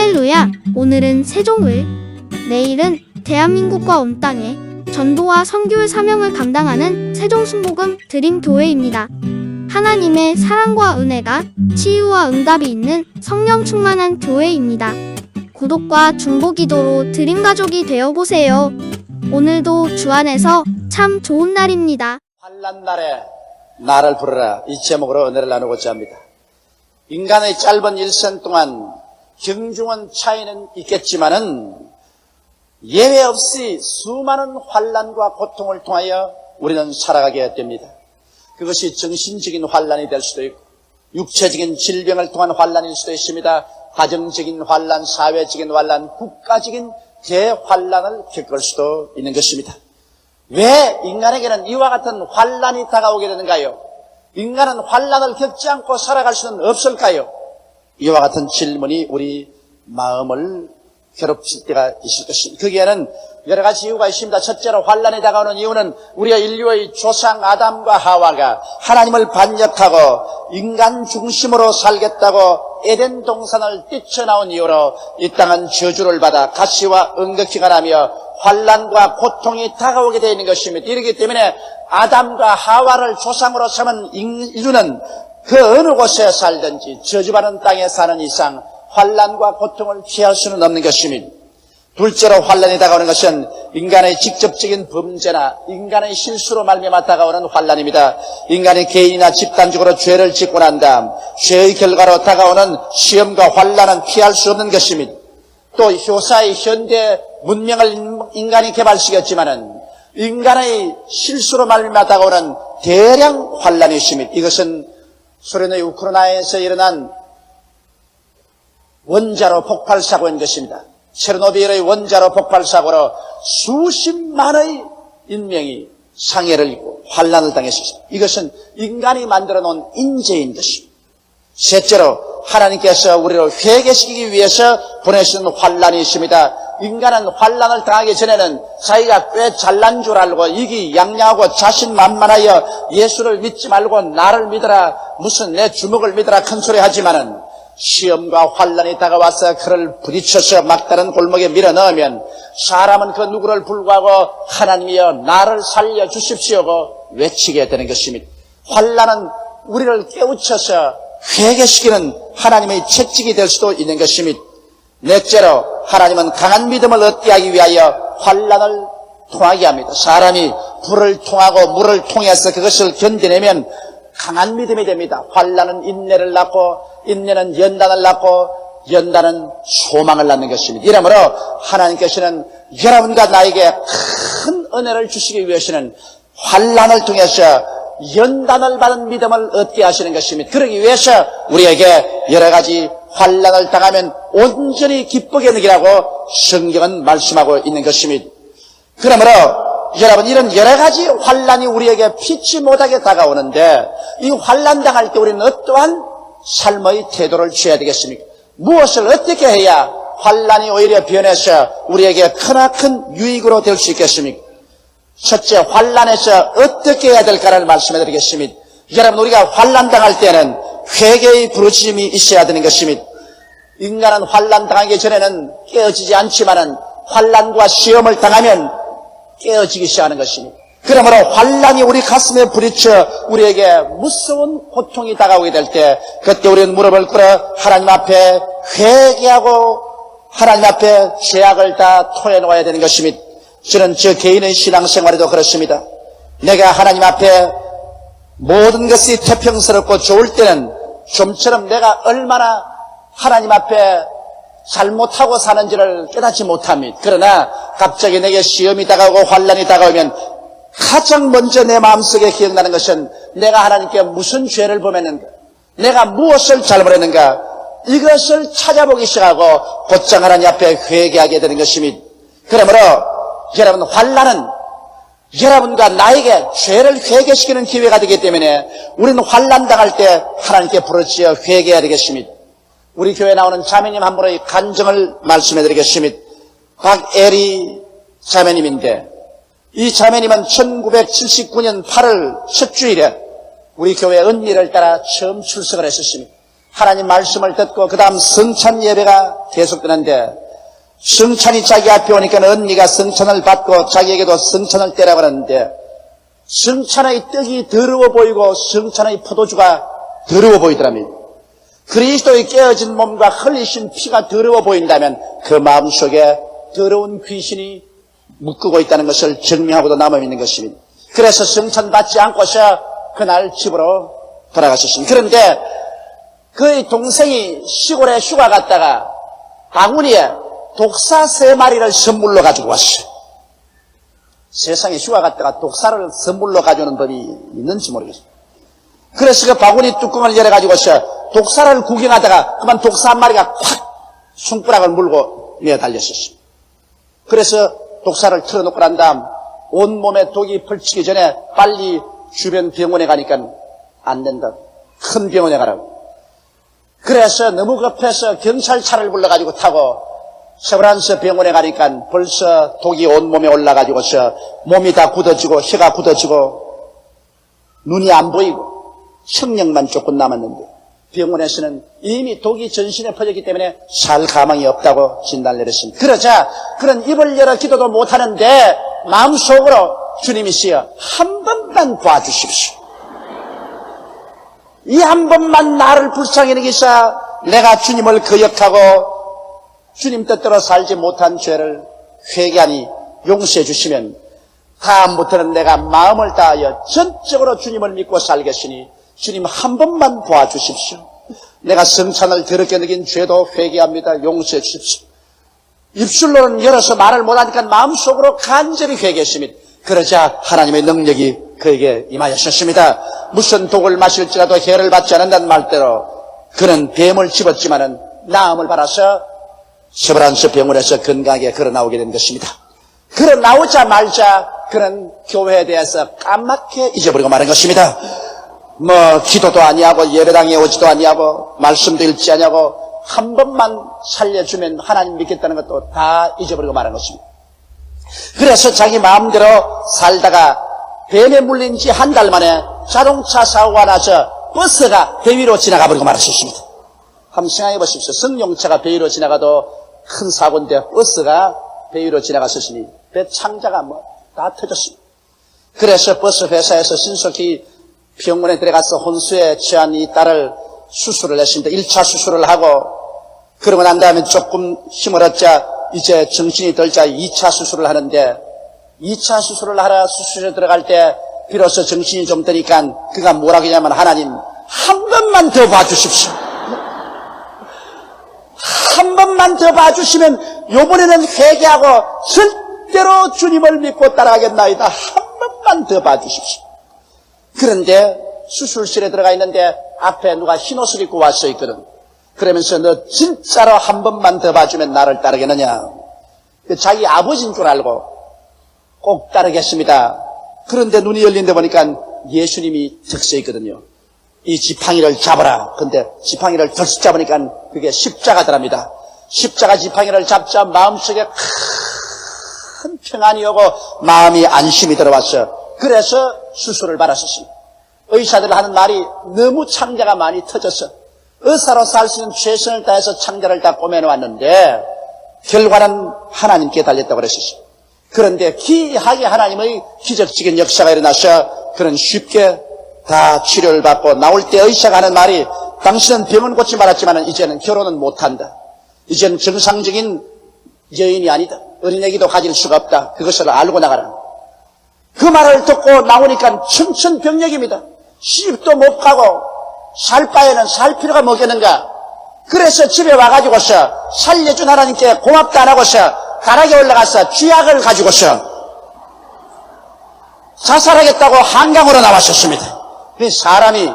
할렐루야! 오늘은 세종을, 내일은 대한민국과 온 땅에 전도와 선교의 사명을 감당하는 세종순복음 드림교회입니다. 하나님의 사랑과 은혜가 치유와 응답이 있는 성령 충만한 교회입니다. 구독과 중보기도로 드림가족이 되어보세요. 오늘도 주 안에서 참 좋은 날입니다. 환난 날에 나를 부르라, 이 제목으로 은혜를 나누고자 합니다. 인간의 짧은 일생 동안 경중한 차이는 있겠지만은 예외 없이 수많은 환난과 고통을 통하여 우리는 살아가게 됩니다. 그것이 정신적인 환난이 될 수도 있고 육체적인 질병을 통한 환난일 수도 있습니다. 가정적인 환난, 사회적인 환난, 국가적인 대환난을 겪을 수도 있는 것입니다. 왜 인간에게는 이와 같은 환난이 다가오게 되는가요? 인간은 환난을 겪지 않고 살아갈 수는 없을까요? 이와 같은 질문이 우리 마음을 괴롭힐 때가 있을 것입니다. 거기에는 여러 가지 이유가 있습니다. 첫째로 환난이 다가오는 이유는 우리가 인류의 조상 아담과 하와가 하나님을 반역하고 인간 중심으로 살겠다고 에덴 동산을 뛰쳐나온 이유로 이 땅은 저주를 받아 가시와 응급기가 나며 환난과 고통이 다가오게 되어 있는 것입니다. 이렇기 때문에 아담과 하와를 조상으로 삼은 인류는 그 어느 곳에 살든지 저주받은 땅에 사는 이상 환난과 고통을 피할 수는 없는 것입니다. 둘째로 환난이 다가오는 것은 인간의 직접적인 범죄나 인간의 실수로 말미암아 다가오는 환난입니다. 인간이 개인이나 집단적으로 죄를 짓고 난 다음 죄의 결과로 다가오는 시험과 환난은 피할 수 없는 것입니다. 또 효사의 현대 문명을 인간이 개발시켰지만은 인간의 실수로 말미암아 다가오는 대량 환난이 있습니다. 이것은 소련의 우크라이나에서 일어난 원자로 폭발 사고인 것입니다. 체르노빌의 원자로 폭발 사고로 수십만의 인명이 상해를 입고 환난을 당했습니다. 이것은 인간이 만들어 놓은 인재인 것입니다. 셋째로 하나님께서 우리를 회개시키기 위해서 보내시는 환난이 있습니다. 인간은 환난을 당하기 전에는 자기가 꽤 잘난 줄 알고 이기양양하고 자신만만하여 예수를 믿지 말고 나를 믿어라, 무슨 내 주먹을 믿어라 큰 소리 하지만은 시험과 환난이 다가와서 그를 부딪혀서 막다른 골목에 밀어넣으면 사람은 그 누구를 불구하고 하나님이여 나를 살려주십시오고 외치게 되는 것입니다. 환난은 우리를 깨우쳐서 회개시키는 하나님의 채찍이 될 수도 있는 것입니다. 넷째로 하나님은 강한 믿음을 얻게 하기 위하여 환난을 통하게 합니다. 사람이 불을 통하고 물을 통해서 그것을 견뎌내면 강한 믿음이 됩니다. 환난은 인내를 낳고 인내는 연단을 낳고 연단은 소망을 낳는 것입니다. 이러므로 하나님께서는 여러분과 나에게 큰 은혜를 주시기 위해서는 환난을 통해서 연단을 받은 믿음을 얻게 하시는 것입니다. 그러기 위해서 우리에게 여러 가지 환난을 당하면 온전히 기쁘게 느끼라고 성경은 말씀하고 있는 것입니다. 그러므로 여러분, 이런 여러 가지 환난이 우리에게 피치 못하게 다가오는데 이 환난 당할 때 우리는 어떠한 삶의 태도를 취해야 되겠습니까? 무엇을 어떻게 해야 환난이 오히려 변해서 우리에게 크나큰 유익으로 될 수 있겠습니까? 첫째, 환난에서 어떻게 해야 될까를 말씀해 드리겠습니다. 여러분, 우리가 환난 당할 때는 회개의 부르짖음이 있어야 되는 것입니다. 인간은 환난 당하기 전에는 깨어지지 않지만은 환난과 시험을 당하면 깨어지기 시작하는 것입니다. 그러므로 환난이 우리 가슴에 부딪혀 우리에게 무서운 고통이 다가오게 될 때 그때 우리는 무릎을 꿇어 하나님 앞에 회개하고 하나님 앞에 죄악을 다 토해놓아야 되는 것입니다. 저는 저 개인의 신앙생활에도 그렇습니다. 내가 하나님 앞에 모든 것이 태평스럽고 좋을 때는 좀처럼 내가 얼마나 하나님 앞에 잘못하고 사는지를 깨닫지 못합니다. 그러나 갑자기 내게 시험이 다가오고 환난이 다가오면 가장 먼저 내 마음속에 기억나는 것은 내가 하나님께 무슨 죄를 범했는가, 내가 무엇을 잘못했는가, 이것을 찾아보기 시작하고 곧장 하나님 앞에 회개하게 되는 것입니다. 그러므로 여러분, 환난은 여러분과 나에게 죄를 회개시키는 기회가 되기 때문에 우리는 환난 당할 때 하나님께 부르짖어 회개해야 되겠습니다. 우리 교회에 나오는 자매님 한 분의 간증을 말씀해 드리겠습니다. 박애리 자매님인데 이 자매님은 1979년 8월 첫 주일에 우리 교회 은밀을 따라 처음 출석을 했었습니다. 하나님 말씀을 듣고 그 다음 성찬 예배가 계속되는데 성찬이 자기 앞에 오니까 언니가 성찬을 받고 자기에게도 성찬을 떼라고 하는데 성찬의 떡이 더러워 보이고 성찬의 포도주가 더러워 보이더라면 그리스도의 깨어진 몸과 흘리신 피가 더러워 보인다면 그 마음속에 더러운 귀신이 묶고 있다는 것을 증명하고도 남아있는 것입니다. 그래서 성찬 받지 않고서 그날 집으로 돌아가셨습니다. 그런데 그의 동생이 시골에 휴가 갔다가 바구니에 독사 3마리를 선물로 가지고 왔어요. 세상에 휴가 갔다가 독사를 선물로 가져오는 법이 있는지 모르겠어요. 그래서 그 바구니 뚜껑을 열어가지고서 독사를 구경하다가 그만 독사 한 마리가 콱 손가락을 물고 내어달렸었어요. 그래서 독사를 틀어놓고 난 다음 온몸에 독이 펼치기 전에 빨리 주변 병원에 가니까 안 된다. 큰 병원에 가라고. 그래서 너무 급해서 경찰차를 불러가지고 타고 세브란스 병원에 가니까 벌써 독이 온몸에 올라가지고서 몸이 다 굳어지고 혀가 굳어지고 눈이 안 보이고 청력만 조금 남았는데 병원에서는 이미 독이 전신에 퍼졌기 때문에 살 가망이 없다고 진단을 내렸습니다. 그러자 그런 입을 열어 기도도 못하는데 마음속으로 주님이시여 한 번만 봐주십시오. 이 한 번만 나를 불쌍히 여기사 내가 주님을 거역하고 주님 뜻대로 살지 못한 죄를 회개하니 용서해 주시면 다음부터는 내가 마음을 다하여 전적으로 주님을 믿고 살겠으니 주님 한 번만 도와주십시오. 내가 성찬을 더럽게 느낀 죄도 회개합니다. 용서해 주십시오. 입술로는 열어서 말을 못하니까 마음속으로 간절히 회개했습니다. 그러자 하나님의 능력이 그에게 임하셨습니다. 무슨 독을 마실지라도 해를 받지 않는다는 말대로 그는 뱀을 집었지만은 나음을 받아서 세브란스 병원에서 건강하게 걸어 나오게 된 것입니다. 걸어 나오자마자 그는 교회에 대해서 까맣게 잊어버리고 마는 것입니다. 기도도 아니하고 예배당에 오지도 아니하고 말씀도 읽지 아니하고 한 번만 살려주면 하나님 믿겠다는 것도 다 잊어버리고 마는 것입니다. 그래서 자기 마음대로 살다가 뱀에 물린 지 한 달 만에 자동차 사고가 나서 버스가 배 위로 지나가 버리고 말았습니다. 한번 생각해 보십시오. 승용차가 배 위로 지나가도 큰 사고인데 버스가 배 위로 지나갔으니 배 창자가 다 터졌습니다. 그래서 버스 회사에서 신속히 병원에 들어가서 혼수에 처한 이 딸을 수술을 했습니다. 1차 수술을 하고 그러고 난 다음에 조금 힘을 얻자 이제 정신이 들자 2차 수술을 하는데 2차 수술을 하러 수술실에 들어갈 때 비로소 정신이 좀 드니까 그가 뭐라고 하냐면 하나님 한 번만 더 봐주십시오. 한 번만 더 봐주시면 요번에는 회개하고 절대로 주님을 믿고 따라가겠나이다. 한 번만 더 봐주십시오. 그런데 수술실에 들어가 있는데 앞에 누가 흰 옷을 입고 왔어 있거든. 그러면서 너 진짜로 한 번만 더 봐주면 나를 따르겠느냐. 자기 아버지인 줄 알고 꼭 따르겠습니다. 그런데 눈이 열린 데 보니까 예수님이 적셔 있거든요. 이 지팡이를 잡아라. 근데 지팡이를 덜썩 잡으니까 그게 십자가더랍니다. 십자가 지팡이를 잡자 마음속에 큰 평안이 오고 마음이 안심이 들어왔어요. 그래서 수술을 받았었습니다. 의사들 하는 말이 너무 창자가 많이 터졌어. 의사로 살 수 있는 최선을 다해서 창자를 다 꼬매놓았는데 결과는 하나님께 달렸다고 그랬었어요. 그런데 기이하게 하나님의 기적적인 역사가 일어나서 그는 쉽게 다 치료를 받고 나올 때 의사가 하는 말이 당신은 병은 고치 말았지만 이제는 결혼은 못한다. 이제는 정상적인 여인이 아니다. 어린애기도 가질 수가 없다. 그것을 알고 나가라. 그 말을 듣고 나오니까 천천병력입니다. 시집도 못 가고 살 바에는 살 필요가 뭐겠는가. 그래서 집에 와가지고서 살려준 하나님께 고맙다 안 하고서 가락에 올라가서 쥐약을 가지고서 자살하겠다고 한강으로 나왔었습니다. 사람이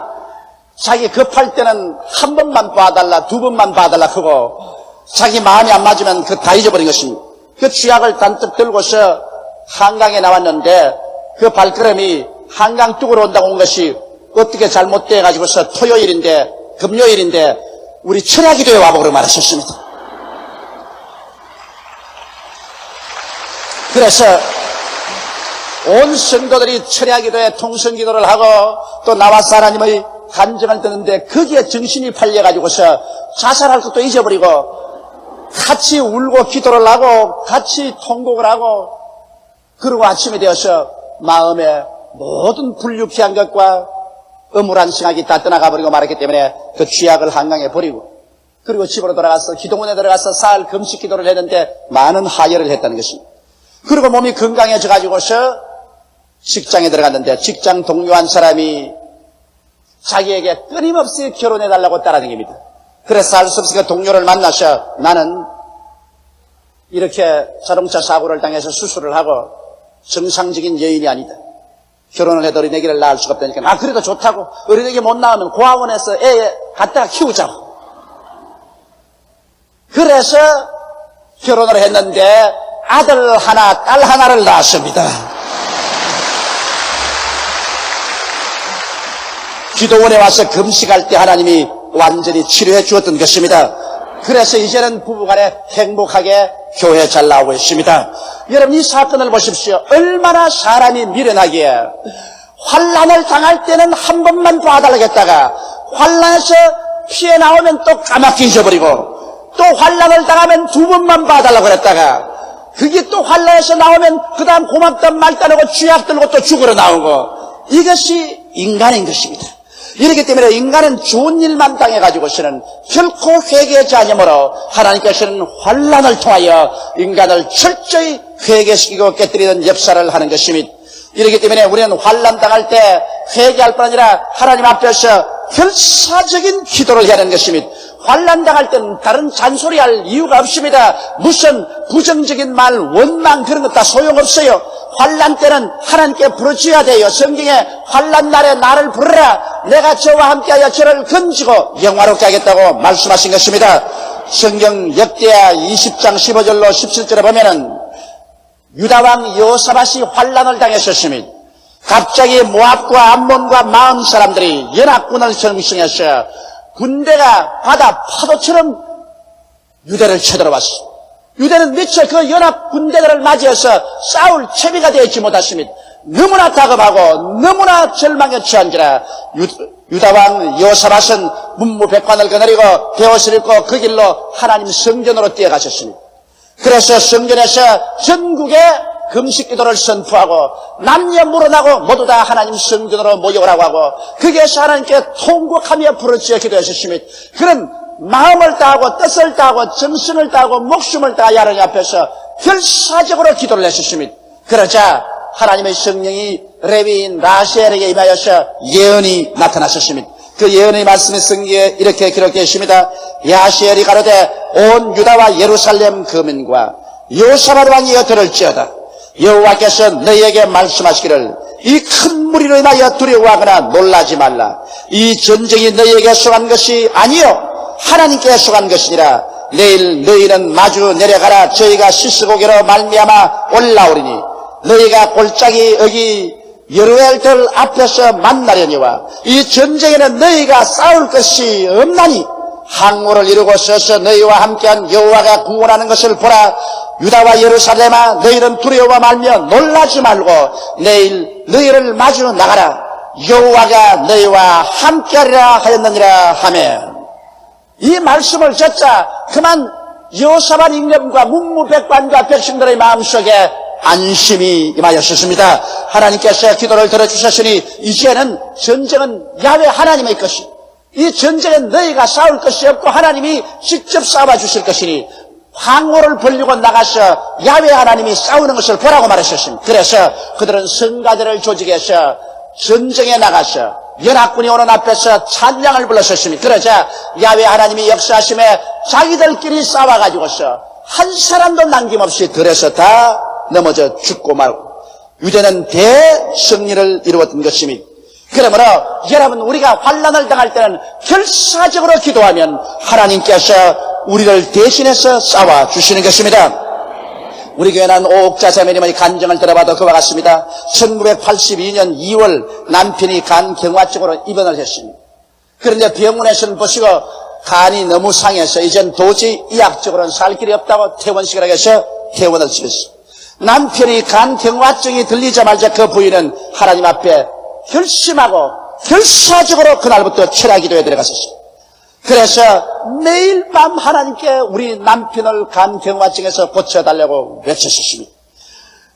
자기 급할 때는 한 번만 봐달라, 두 번만 봐달라 하고 자기 마음이 안 맞으면 그 다 잊어버린 것입니다. 그 쥐약을 단뜻 들고서 한강에 나왔는데 그 발걸음이 한강 뚝으로 온다고 온 것이 어떻게 잘못돼 가지고서 토요일인데 금요일인데 우리 철야기도에 와보기로 말하셨습니다. 그래서 온 성도들이 철야기도에 통성기도를 하고 또 나와서 하나님의 간증을 듣는데 거기에 정신이 팔려가지고서 자살할 것도 잊어버리고 같이 울고 기도를 하고 같이 통곡을 하고 그리고 아침이 되어서 마음에 모든 불유피한 것과 음울한 생각이 다 떠나가 버리고 말았기 때문에 그 죄악을 한강에 버리고 그리고 집으로 돌아가서 기도원에 들어가서 사흘 금식 기도를 했는데 많은 하혈을 했다는 것입니다. 그리고 몸이 건강해져 가지고서 직장에 들어갔는데 직장 동료 한 사람이 자기에게 끊임없이 결혼해달라고 따라다닙니다. 그래서 알 수 없으니까 동료를 만나서 나는 이렇게 자동차 사고를 당해서 수술을 하고 정상적인 여인이 아니다. 결혼을 해도 어린애기를 낳을 수가 없다니까. 그래도 좋다고. 어린애기 못 낳으면 고아원에서 애 갖다가 키우자고. 그래서 결혼을 했는데 아들 하나, 딸 하나를 낳았습니다. 기도원에 와서 금식할 때 하나님이 완전히 치료해 주었던 것입니다. 그래서 이제는 부부간에 행복하게 교회 잘 나오고 있습니다. 여러분 이 사건을 보십시오. 얼마나 사람이 미련하기에 환난을 당할 때는 한 번만 봐달라고 했다가 환난에서 피해 나오면 또 까맣게 잊어버리고 또 환난을 당하면 두 번만 봐달라고 그랬다가 그게 또 환난에서 나오면 그 다음 고맙다 말다 하고 쥐약 들고 또 죽으러 나오고 이것이 인간인 것입니다. 이렇기 때문에 인간은 좋은 일만 당해가지고서는 결코 회개하지 않으므로 하나님께서는 환난을 통하여 인간을 철저히 회개시키고 깨뜨리는 역사를 하는 것입니다. 이렇기 때문에 우리는 환난 당할 때 회개할 뿐 아니라 하나님 앞에서 결사적인 기도를 해야 하는 것입니다. 환난 당할 때는 다른 잔소리할 이유가 없습니다. 무슨 부정적인 말, 원망 그런 것 다 소용없어요. 환난 때는 하나님께 부르짖어야 돼요. 성경에 환난 날에 나를 부르라. 내가 저와 함께하여 저를 건지고 영화롭게 하겠다고 말씀하신 것입니다. 성경 역대하 20장 15절로 17절에 보면은 유다왕 여호사밧이 환난을 당했었습니다. 갑자기 모압과 암몬과 마음 사람들이 연합군을 형성해서 군대가 바다 파도처럼 유대를 쳐들어왔습니다. 유대는 미처 그 연합 군대들을 맞이해서 싸울 채비가 되지 못했습니다. 너무나 다급하고 너무나 절망에 처한지라 유다왕 여호사밧은 문무백관을 거느리고 베옷을 입고 그 길로 하나님 성전으로 뛰어가셨습니다. 그래서 성전에서 전국에 금식기도를 선포하고 남녀 물어나고 모두 다 하나님 성전으로 모여오라고 하고 거기에서 하나님께 통곡하며 부르짖어 기도하셨습니다. 그런 마음을 다하고 뜻을 다하고 정신을 다하고 목숨을 다하여 하나님 앞에서 결사적으로 기도를 했었습니다. 그러자 하나님의 성령이 레위인 라헬에게 임하여서 예언이 나타났었습니다. 그 예언의 말씀이 성경에 이렇게 기록되어 있습니다. 라헬이 가로되 온 유다와 예루살렘 거민과 여호사밧 왕이여 들을지어다. 여호와께서 너희에게 말씀하시기를 이 큰 무리로 인하여 두려워하거나 놀라지 말라. 이 전쟁이 너희에게 속한 것이 아니요 하나님께 속한 것이니라. 내일 너희는 마주 내려가라. 저희가 시스고개로 말미암아 올라오리니 너희가 골짜기 여기 여루엘들 앞에서 만나려니와 이 전쟁에는 너희가 싸울 것이 없나니 항우를 이루고 서서 너희와 함께한 여호와가 구원하는 것을 보라. 유다와 예루살렘아 너희는 두려워 말며 놀라지 말고 내일 너희를 마주 나가라. 여호와가 너희와 함께하리라 하였느니라 하며 이 말씀을 듣자 그만 여호사밧 임금과 문무백관과 백성들의 마음속에 안심이 임하였습니다. 하나님께서 기도를 들어주셨으니 이제는 전쟁은 야훼 하나님의 것이 이 전쟁은 너희가 싸울 것이 없고 하나님이 직접 싸워주실 것이니 황호를 벌리고 나가서 야훼 하나님이 싸우는 것을 보라고 말하셨습니다. 그래서 그들은 성가대를 조직해서 전쟁에 나가서 연합군이 오는 앞에서 찬양을 불렀었습니다. 그러자 야훼 하나님이 역사하심에 자기들끼리 싸워가지고서 한 사람도 남김없이 들에서 다 넘어져 죽고 말고 유대는 대승리를 이루었던 것입니다. 그러므로 여러분 우리가 환난을 당할 때는 결사적으로 기도하면 하나님께서 우리를 대신해서 싸워주시는 것입니다. 우리 교회는 오옥자 자매님의 간증을 들어봐도 그와 같습니다. 1982년 2월 남편이 간 경화증으로 입원을 했습니다. 그런데 병원에서는 보시고 간이 너무 상해서 이젠 도저히 의학적으로는 살 길이 없다고 퇴원식을 하게 해서 퇴원을 시켰습니다. 남편이 간 경화증이 들리자마자 그 부인은 하나님 앞에 결심하고 결사적으로 그날부터 철야 기도에 들어갔었습니다. 그래서 매일 밤 하나님께 우리 남편을 간경화증에서 고쳐달라고 외쳤었습니다.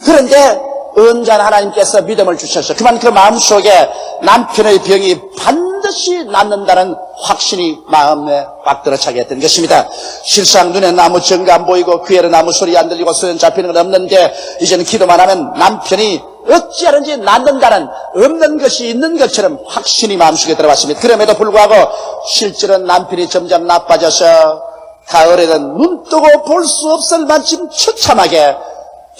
그런데 언제나 하나님께서 믿음을 주셔서 그만 그 마음속에 남편의 병이 반드시 낫는다는 확신이 마음에 꽉 들어차게 했던 것입니다. 실상 눈에 아무 증거 안 보이고 귀에는 아무 소리 안 들리고 손에 잡히는 건 없는데 이제는 기도만 하면 남편이 어찌하든지 낫는다는 없는 것이 있는 것처럼 확신이 마음속에 들어왔습니다. 그럼에도 불구하고 실제로는 남편이 점점 나빠져서 가을에는 눈 뜨고 볼 수 없을 만큼 처참하게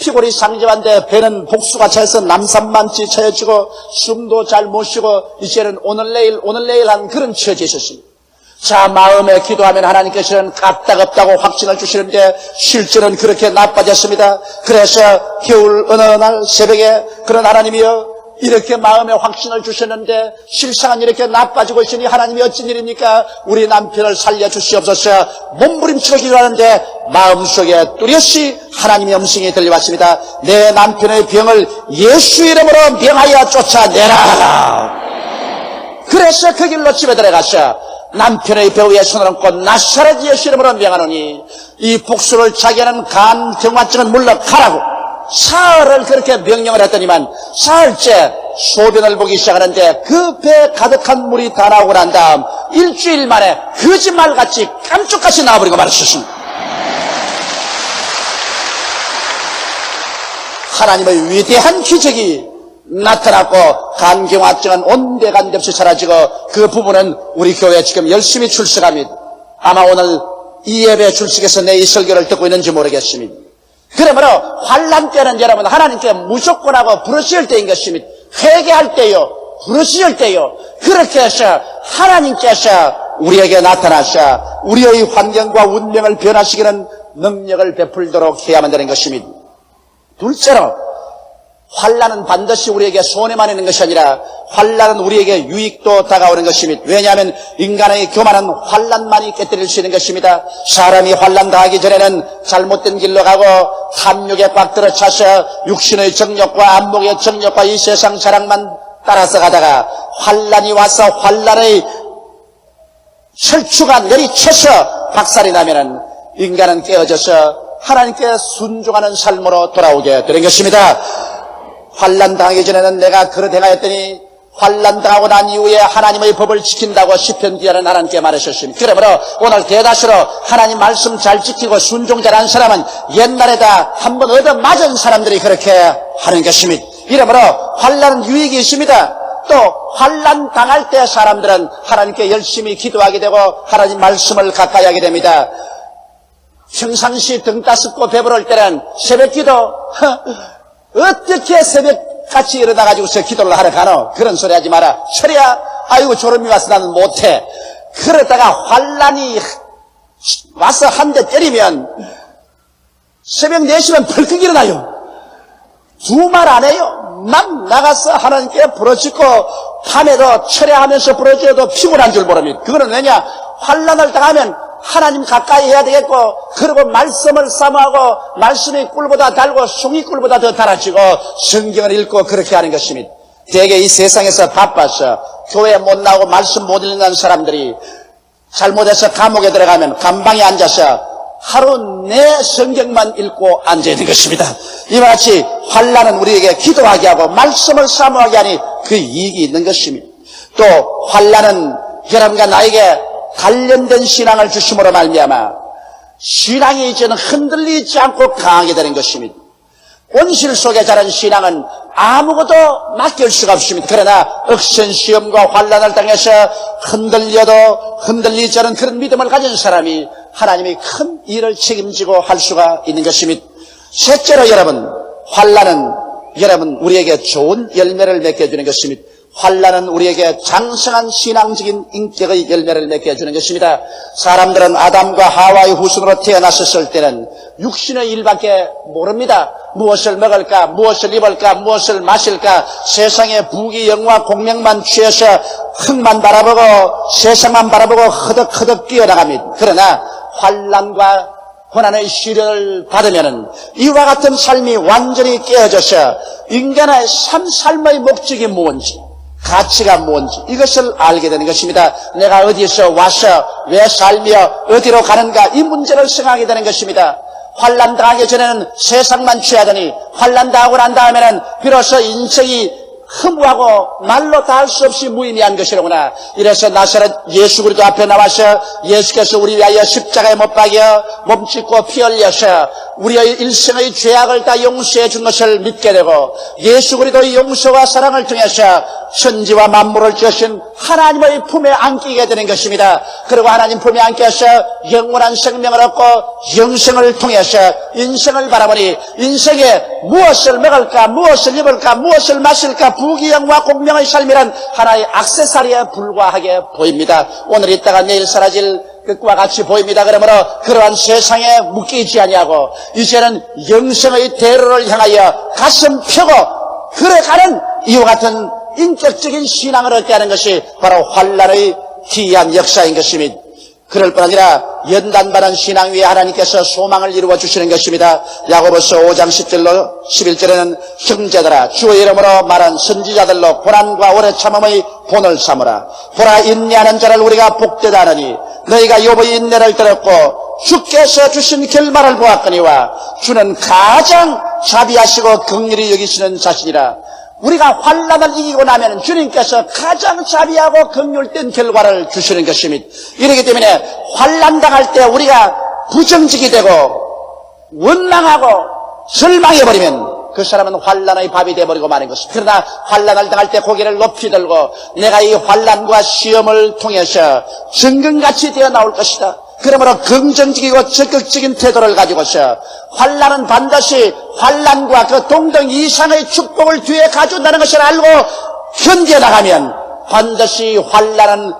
피골이 상접한데 배는 복수가 차서 남산만치 차여지고 숨도 잘 못 쉬고 이제는 오늘 내일 한 그런 처지에 있었습니다. 자, 마음에 기도하면 하나님께서는 까딱없다고 확신을 주시는데 실제는 그렇게 나빠졌습니다. 그래서 겨울 어느 날 새벽에 그런 하나님이여 이렇게 마음에 확신을 주셨는데 실상은 이렇게 나빠지고 있으니 하나님이 어쩐 일입니까? 우리 남편을 살려주시옵소서. 몸부림치고 기도하는데 마음속에 뚜렷이 하나님의 음성이 들려왔습니다. 내 남편의 병을 예수 이름으로 명하여 쫓아내라. 그래서 그 길로 집에 들어가서 남편의 배우에 손을 얹고 나사렛 예수 이름으로 명하노니 이 복수를 자기하는 간경화증은 물러가라고 사흘을 그렇게 명령을 했더니만 사흘째 소변을 보기 시작하는데 그 배에 가득한 물이 다 나오고 난 다음 일주일 만에 거짓말같이 깜짝같이 나와버리고 말았습니다. 하나님의 위대한 기적이 나타났고 간경화증은 온데간데 없이 사라지고 그 부분은 우리 교회에 지금 열심히 출석합니다. 아마 오늘 이 예배 출석해서 내 이 설교를 듣고 있는지 모르겠습니다. 그러므로 환난 때는 여러분 하나님께 무조건하고 부르실 때인 것입니다. 회개할 때요, 부르실 때요. 그렇게 해서 하나님께서 우리에게 나타나셔 우리의 환경과 운명을 변화시키는 능력을 베풀도록 해야만 되는 것입니다. 둘째로 환난은 반드시 우리에게 손해만 있는 것이 아니라 환난은 우리에게 유익도 다가오는 것입니다. 왜냐하면 인간의 교만은 환난만이 깨뜨릴 수 있는 것입니다. 사람이 환난 당하기 전에는 잘못된 길로 가고 탐욕에 꽉 들어차서 육신의 정욕과 안목의 정욕과 이 세상 자랑만 따라서 가다가 환난이 와서 환난의 철추가 내리쳐서 박살이 나면은 인간은 깨어져서 하나님께 순종하는 삶으로 돌아오게 되는 것입니다. 환난 당하기 전에는 내가 그릇 행하였더니 환난 당하고 난 이후에 하나님의 법을 지킨다고 시편 기자는 하나님께 말하셨습니다. 그러므로 오늘 대다수로 하나님 말씀 잘 지키고 순종 잘한 사람은 옛날에다 한번 얻어맞은 사람들이 그렇게 하는 것입니다. 이러므로 환난은 유익이 있습니다. 또 환난 당할 때 사람들은 하나님께 열심히 기도하게 되고 하나님 말씀을 가까이 하게 됩니다. 평상시 등 따숩고 배부를 때는 새벽기도 어떻게 새벽같이 일어나가지고서 기도를 하러 가노? 그런 소리 하지 마라. 철이야, 아이고 졸음이 와서 나는 못해. 그러다가 환난이 와서 한 대 때리면 새벽 4시면 벌컥 일어나요. 두 말 안 해요. 막 나가서 하나님께 부르짖고 밤에도 철야하면서 부르짖어도 피곤한 줄 모릅니다. 그거는 왜냐? 환난을 당하면 하나님 가까이 해야 되겠고, 그리고 말씀을 사모하고 말씀이 꿀보다 달고 송이 꿀보다 더 달아지고 성경을 읽고 그렇게 하는 것입니다. 대개 이 세상에서 바빠서 교회 못 나오고 말씀 못 읽는 사람들이 잘못해서 감옥에 들어가면 감방에 앉아서 하루 내 성경만 읽고 앉아야 되는 것입니다. 이와 같이 환난은 우리에게 기도하게 하고 말씀을 사모하게 하니 그 이익이 있는 것입니다. 또 환난은 여러분과 나에게 관련된 신앙을 주심으로 말미암아 신앙이 이제는 흔들리지 않고 강하게 되는 것입니다. 온실 속에 자란 신앙은 아무것도 맡길 수가 없습니다. 그러나 억센 시험과 환난을 당해서 흔들려도 흔들리지 않은 그런 믿음을 가진 사람이 하나님이 큰 일을 책임지고 할 수가 있는 것입니다. 셋째로 여러분, 환난은 여러분 우리에게 좋은 열매를 맺게 해주는 것입니다. 환난은 우리에게 장성한 신앙적인 인격의 열매를 맺게 해주는 것입니다. 사람들은 아담과 하와의 후손으로 태어났었을 때는 육신의 일밖에 모릅니다. 무엇을 먹을까, 무엇을 입을까, 무엇을 마실까, 세상의 부귀 영화 공명만 취해서 흙만 바라보고 세상만 바라보고 허덕허덕 뛰어나갑니다. 그러나 환난과 고난의 시련을 받으면은 이와 같은 삶이 완전히 깨어져서 인간의 삶의 목적이 무엇인지, 가치가 뭔지 이것을 알게 되는 것입니다. 내가 어디서 와서 왜 살며 어디로 가는가 이 문제를 생각하게 되는 것입니다. 환난 당하기 전에는 세상만 취하더니 환난 당하고 난 다음에는 비로소 인생이 허무하고 말로 다 할 수 없이 무의미한 것이로구나. 이래서 나사렛 예수 그리스도 앞에 나와서 예수께서 우리 위하여 십자가에 못 박여 몸짓고 피 흘려서 우리의 일생의 죄악을 다 용서해 준 것을 믿게 되고 예수 그리스도의 용서와 사랑을 통해서 천지와 만물을 지으신 하나님의 품에 안기게 되는 것입니다. 그리고 하나님 품에 안겨서 영원한 생명을 얻고 영생을 통해서 인생을 바라보니 인생에 무엇을 먹을까 무엇을 입을까 무엇을 마실까 부귀영화 공명의 삶이란 하나의 액세서리에 불과하게 보입니다. 오늘 있다가 내일 사라질 것과 같이 보입니다. 그러므로 그러한 세상에 묶이지 아니하고 이제는 영생의 대로를 향하여 가슴 펴고 걸어가는 이와 같은 인격적인 신앙을 얻게 하는 것이 바로 환난의 기이한 역사인 것입니다. 그럴 뿐 아니라 연단받은 신앙 위에 하나님께서 소망을 이루어 주시는 것입니다. 야고보서 5장 10절로 11절에는 형제들아 주의 이름으로 말한 선지자들로 고난과 오래 참음의 본을 삼으라. 보라 인내하는 자를 우리가 복되다 하느니 너희가 욥의 인내를 들었고 주께서 주신 결말을 보았거니와 주는 가장 자비하시고 긍휼히 여기시는 자신이라. 우리가 환난을 이기고 나면 주님께서 가장 자비하고 긍휼된 결과를 주시는 것입니다. 이렇기 때문에 환난 당할 때 우리가 부정직이 되고 원망하고 절망해버리면 그 사람은 환난의 밥이 되어버리고 마는 것입니다. 그러나 환난을 당할 때 고개를 높이 들고 내가 이 환난과 시험을 통해서 정금같이 되어 나올 것이다. 그러므로 긍정적이고 적극적인 태도를 가지고서 환난은 반드시 환난과 그 동등 이상의 축복을 뒤에 가져온다는 것을 알고 견뎌나가면 반드시 환난은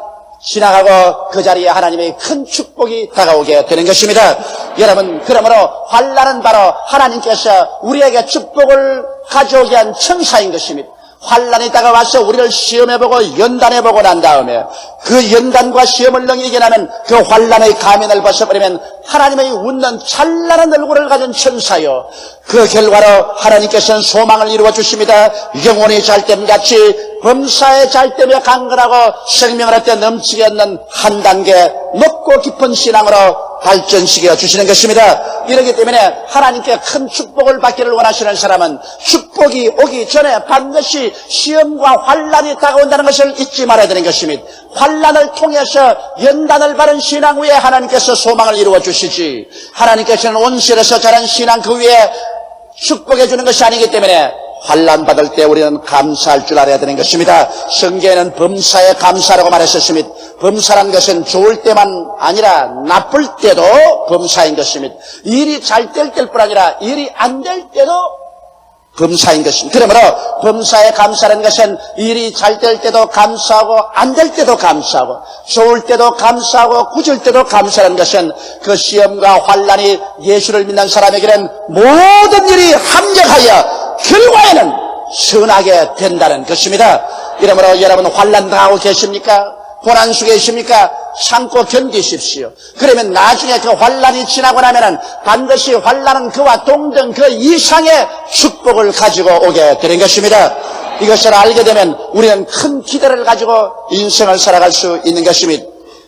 지나가고 그 자리에 하나님의 큰 축복이 다가오게 되는 것입니다. 여러분, 그러므로 환난은 바로 하나님께서 우리에게 축복을 가져오게 한 천사인 것입니다. 환난이 다가와서 우리를 시험해보고 연단해보고 난 다음에 그 연단과 시험을 넘기게 하면 그 환난의 가면을 벗어버리면 하나님의 웃는 찬란한 얼굴을 가진 천사요. 그 결과로 하나님께서는 소망을 이루어 주십니다. 영혼이 잘됨같이 범사의 잘됨에 강건하고 생명을 얻되 넘치게 얻는 한 단계 높고 깊은 신앙으로 발전시켜 주시는 것입니다. 이렇기 때문에 하나님께 큰 축복을 받기를 원하시는 사람은 축복이 오기 전에 반드시 시험과 환난이 다가온다는 것을 잊지 말아야 되는 것입니다. 환난을 통해서 연단을 받은 신앙 위에 하나님께서 소망을 이루어 주시지, 하나님께서는 온 세상에서 자란 신앙 그 위에 축복해 주는 것이 아니기 때문에 환난 받을 때 우리는 감사할 줄 알아야 되는 것입니다. 성경에는 범사에 감사라고 말했었습니다. 범사란 것은 좋을 때만 아니라 나쁠 때도 범사인 것입니다. 일이 잘 될 때뿐 아니라 일이 안 될 때도 범사인 것입니다. 그러므로 범사에 감사라는 것은 일이 잘 될 때도 감사하고 안 될 때도 감사하고 좋을 때도 감사하고 굳을 때도 감사라는 것은 그 시험과 환난이 예수를 믿는 사람에게는 모든 일이 합력하여 결과에는 선하게 된다는 것입니다. 이러므로 여러분 환난 당하고 계십니까? 고난 속에 계십니까? 참고 견디십시오. 그러면 나중에 그 환난이 지나고 나면은 반드시 환난은 그와 동등 그 이상의 축복을 가지고 오게 되는 것입니다. 이것을 알게 되면 우리는 큰 기대를 가지고 인생을 살아갈 수 있는 것입니다.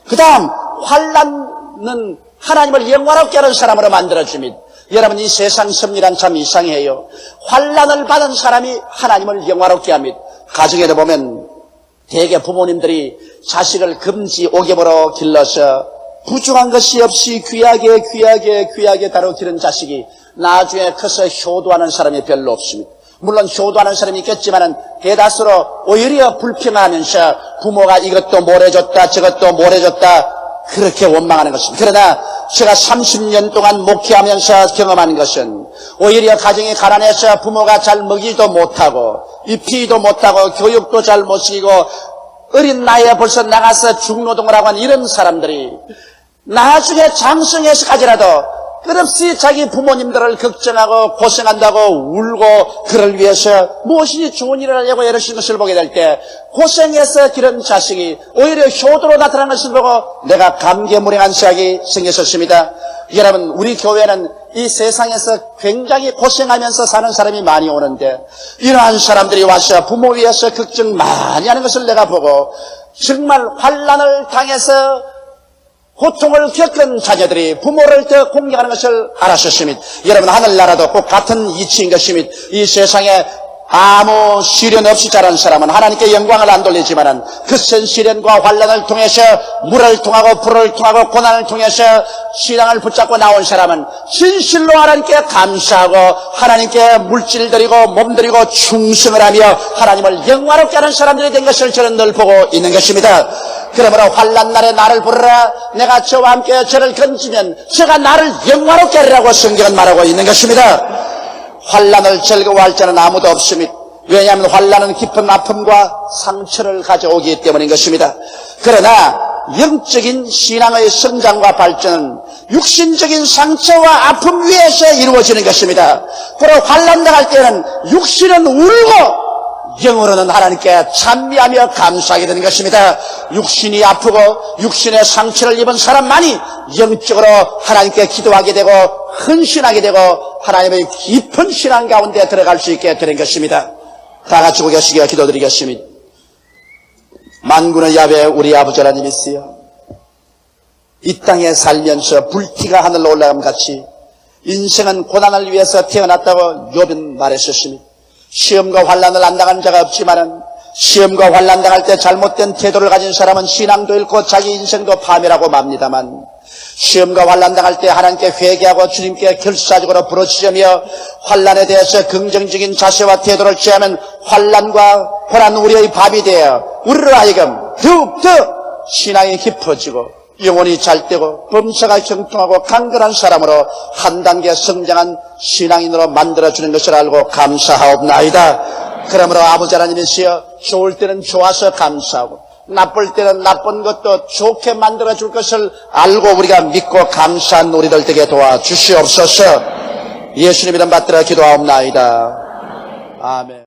그 다음 환난은 하나님을 영화롭게 하는 사람으로 만들어줍니다. 여러분, 이 세상 섭리란 참 이상해요. 환난을 받은 사람이 하나님을 영화롭게 합니다. 가정에도 보면 대개 부모님들이 자식을 금지 오개보러 길러서 부족한 것이 없이 귀하게 다루어 기른 자식이 나중에 커서 효도하는 사람이 별로 없습니다. 물론 효도하는 사람이 있겠지만은 대다수로 오히려 불평하면서 부모가 이것도 뭘 해줬다 저것도 뭘 해줬다 그렇게 원망하는 것입니다. 그러나 제가 30년 동안 목회하면서 경험한 것은 오히려 가정이 가난해서 부모가 잘 먹이지도 못하고 입히지도 못하고 교육도 잘 못 시키고 어린 나이에 벌써 나가서 중노동을 하고 한 이런 사람들이 나중에 장성해서까지라도 끝없이 자기 부모님들을 걱정하고 고생한다고 울고 그를 위해서 무엇이 좋은 일을 하려고 애쓰는 것을 보게 될 때 고생해서 기른 자식이 오히려 효도로 나타난 것을 보고 내가 감개무량한 생각이 생겼었습니다. 여러분, 우리 교회는 이 세상에서 굉장히 고생하면서 사는 사람이 많이 오는데 이러한 사람들이 와서 부모 위해서 걱정 많이 하는 것을 내가 보고 정말 환난을 당해서 고통을 겪은 자녀들이 부모를 더 공경하는 것을 알았었습니다. 여러분, 하늘나라도 꼭 같은 이치인 것입니다. 이 세상에 아무 시련 없이 자란 사람은 하나님께 영광을 안 돌리지만은 그 센 시련과 환난을 통해서 물을 통하고 불을 통하고 고난을 통해서 신앙을 붙잡고 나온 사람은 진실로 하나님께 감사하고 하나님께 물질 드리고 몸 드리고 충성을 하며 하나님을 영화롭게 하는 사람들이 된 것을 저는 늘 보고 있는 것입니다. 그러므로 환난 날에 나를 부르라. 내가 저와 함께 저를 건지면 저가 나를 영화롭게 하리라고 성경은 말하고 있는 것입니다. 환난을 즐거워할 자는 아무도 없습니다. 왜냐하면 환난은 깊은 아픔과 상처를 가져오기 때문인 것입니다. 그러나 영적인 신앙의 성장과 발전은 육신적인 상처와 아픔 위에서 이루어지는 것입니다. 바로 환난 당할 때는 육신은 울고 영으로는 하나님께 찬미하며 감사하게 되는 것입니다. 육신이 아프고 육신의 상처를 입은 사람만이 영적으로 하나님께 기도하게 되고 헌신하게 되고 하나님의 깊은 신앙 가운데 들어갈 수 있게 되는 것입니다. 다 같이 고개시켜 기도드리겠습니다. 만군의 야훼 우리 아버지 하나님이시여, 이 땅에 살면서 불티가 하늘로 올라감 같이 인생은 고난을 위해서 태어났다고 욥은 말했었습니다. 시험과 환난을 안 당한 자가 없지만은 시험과 환난 당할 때 잘못된 태도를 가진 사람은 신앙도 잃고 자기 인생도 파멸하고 맙니다만 시험과 환난 당할 때 하나님께 회개하고 주님께 결사적으로 부르짖으며 환난에 대해서 긍정적인 자세와 태도를 취하면 환난과 고난 우리의 밥이 되어 우리로 하여금 더욱더 신앙이 깊어지고 영혼이 잘되고 범사가 형통하고 강건한 사람으로 한 단계 성장한 신앙인으로 만들어주는 것을 알고 감사하옵나이다. 그러므로 아버지 하나님이시여, 좋을 때는 좋아서 감사하고 나쁠 때는 나쁜 것도 좋게 만들어줄 것을 알고 우리가 믿고 감사한 우리들 되게 도와주시옵소서. 예수님 이름 받들어 기도하옵나이다. 아멘.